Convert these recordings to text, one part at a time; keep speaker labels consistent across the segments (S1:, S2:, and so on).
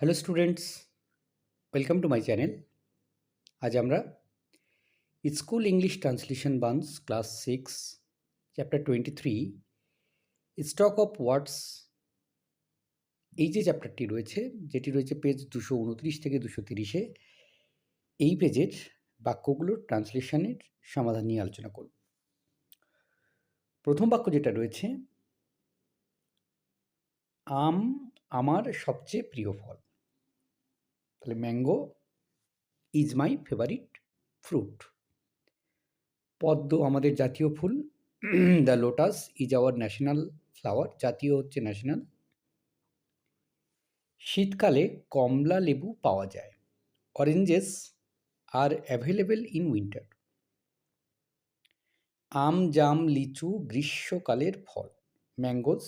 S1: Hello students, welcome to my channel. আজ আমরা school English translation বান্স class 6 chapter 23 stock of words, এই যে চ্যাপ্টারটি রয়েছে, যেটি রয়েছে পেজ 229 থেকে 230-এ, এই পেজের বাক্যগুলোর ট্রান্সলেশনের সমাধান নিয়ে আলোচনা করব। প্রথম বাক্য যেটা রয়েছে, আম আমার সবচেয়ে প্রিয় ফল। তাহলে mango is my favourite fruit. পদ্ম আমাদের জাতীয় ফুল। The lotus is our national flower. জাতীয় হচ্ছে ন্যাশনাল। শীতকালে কমলা লেবু পাওয়া যায়। Oranges are available in winter. আম জাম লিচু গ্রীষ্মকালের ফল। Mangoes,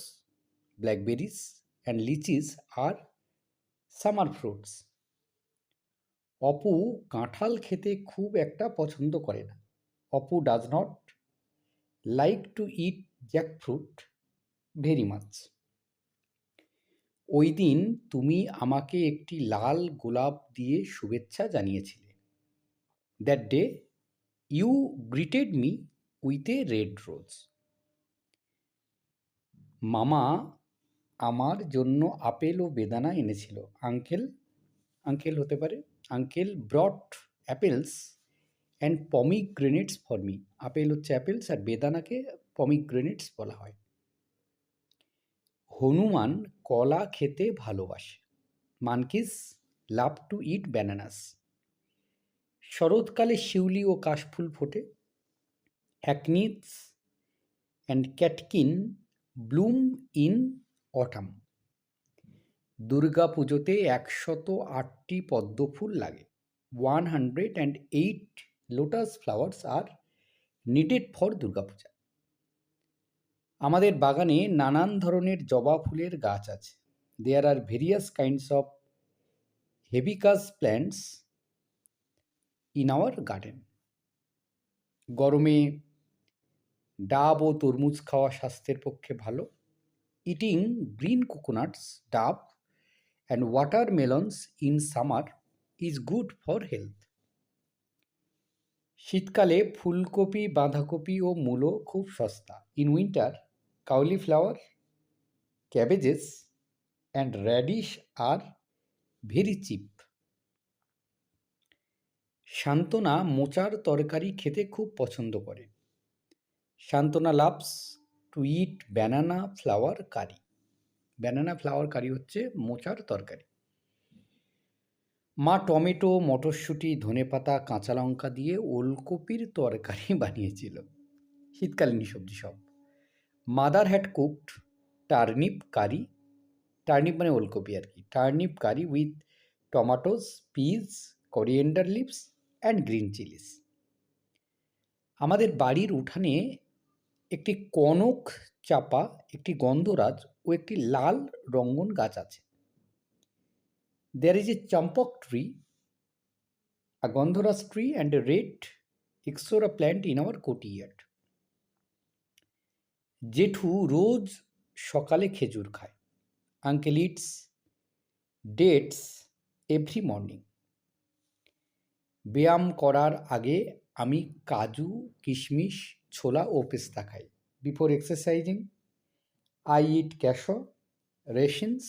S1: blackberries and lychees are summer fruits. Apu কাঁঠাল খেতে খুব একটা পছন্দ করে না। Apu does not like to eat jackfruit very much. ওই দিন তুমি আমাকে একটি লাল গোলাপ দিয়ে শুভেচ্ছা জানিয়েছিলে। That day you greeted me with a red rose. মামা আমার জন্য আপেল ও বেদানা এনেছিল। আঙ্কেল হতে পারে, uncle brought apples and pomegranates for me. আপেল হচ্ছে অ্যাপেলস আর বেদানাকে পমিগ্রেনেটস বলা হয়। হনুমান কলা খেতে ভালোবাসে। Monkeys love to eat bananas. শরৎকালে শিউলি ও কাশফুল ফোটে। অ্যাকনিস and catkin bloom in autumn. Durga পুজোতে 108টি পদ্মফুল লাগে। 108 lotus flowers are needed for Durga Puja. আমাদের বাগানে নানান ধরনের জবা ফুলের গাছ আছে। There are various kinds of hibiscus plants in our garden. গরমে ডাব ও তরমুজ খাওয়া স্বাস্থ্যের পক্ষে ভালো। Eating green coconuts, daab and watermelons in summer is good for health. শীতকালে ফুলকপি, বাঁধাকপি ও মূলো খুব সস্তা। In winter cauliflower, cabbages and radish are very cheap. Shantona মোচার তরকারি খেতে খুব পছন্দ করে। Shantona loves to eat banana flower curry. Banana flower curry হচ্ছে মোচার তরকারি। মা টমেটো, মটরশুঁটি, ধনেপাতা, কাঁচা লঙ্কা দিয়ে ওলকপির তরকারি বানিয়েছিল। শীতকালীন সবজি সব। Mother had cooked turnip curry. Turnip মানে ওলকপি আর কি। Turnip curry with tomatoes, peas, coriander leaves and green chillies. আমাদের বাড়ির উঠানে একটি কনক চাপা, একটি গন্ধরাজ ও একটি লাল রঙ্গন গাছ আছে। There is a champok tree, a gandharas tree and a red ixora plant in our courtyard. জেঠু রোজ সকালে খেজুর খায়। Uncle it's dates every morning. ব্যায়াম করার আগে আমি কাজু, কিশমিশ, ছোলা ও পেস্তা খাই। Before exercising I eat cashew, raisins,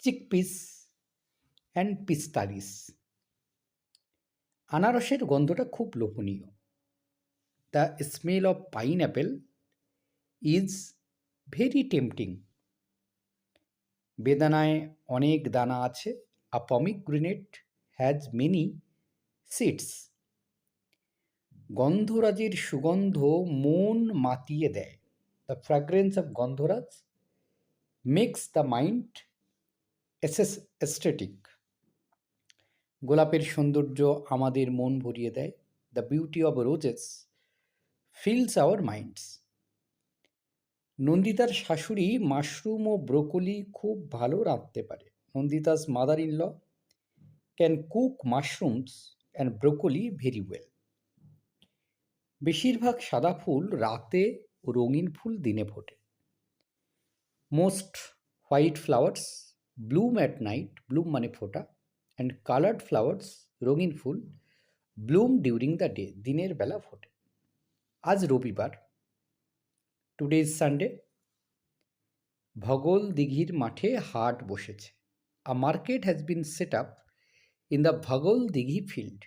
S1: chickpeas and pistachios. আনারসের গন্ধটা খুব লোভনীয়। The smell of pineapple is very tempting. বেদানায় অনেক দানা আছে। A pomegranate has many seeds. গন্ধরাজের সুগন্ধ মন মাতিয়ে দেয়। The fragrance of gandharaj makes the mind aesthetic. গোলাপের সৌন্দর্য আমাদের মন ভরিয়ে দেয়। The beauty of roses fills our minds. নন্দিতার শাশুড়ি মাশরুম ও ব্রোকলি খুব ভালো রাঁধতে পারে। Nandita's mother in law can cook mushrooms and broccoli very well. বেশিরভাগ সাদা ফুল রাতে ও রঙিন ফুল দিনে ফোটে। Most white flowers bloom at night, bloom মানে ফোটা, অ্যান্ড কালার্ড ফ্লাওয়ার্স, রঙিন ফুল, ব্লুম ডিউরিং দ্য ডে, দিনের বেলা ফোটে। আজ রবিবার, টুডে ইজ সানডে। ভগল দিঘির মাঠে হাট বসেছে। A market has been set up in the Bhagal Dighi field.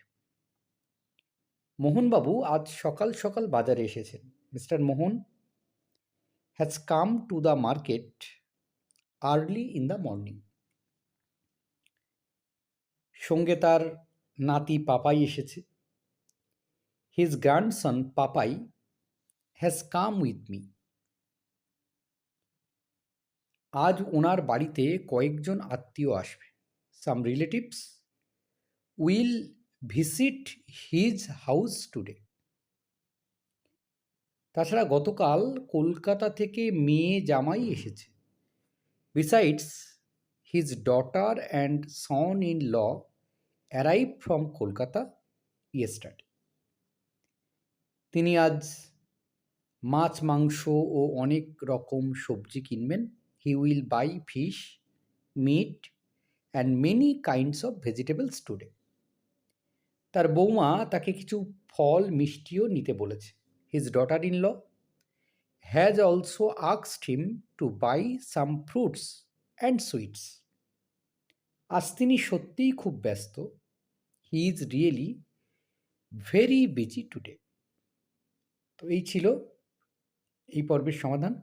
S1: Mohanbabu আজ সকাল সকাল বাজারে এসেছেন। Mister Mohan has come to the market early in the morning. সঙ্গে তার নাতি পাপাই এসেছে। His grandson Papai has come with me. আজ ওনার বাড়িতে কয়েকজন আত্মীয় আসবে। Some relatives will visit his house today. তাছাড়া গতকাল কলকাতা থেকে মেয়ে জামাই এসেছে। Besides his daughter and son in law arrive from Kolkata yesterday. তিনি আজ মাছ মাংস ও অনেক রকম সবজি কিনবেন। He will buy fish, meat and many kinds of vegetables today. তার বৌমা তাকে কিছু ফল মিষ্টিও নিতে বলেছে। His daughter in law has also asked him to buy some fruits and sweets. আজ তিনি সত্যিই খুব ব্যস্ত। He is really very busy today. তো এই ছিল এই পর্বের সমাধান।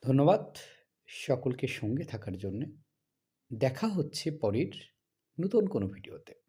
S1: ধন্যবাদ সকলকে সঙ্গে থাকার জন্যে। দেখা হচ্ছে পরের নতুন কোনো ভিডিওতে।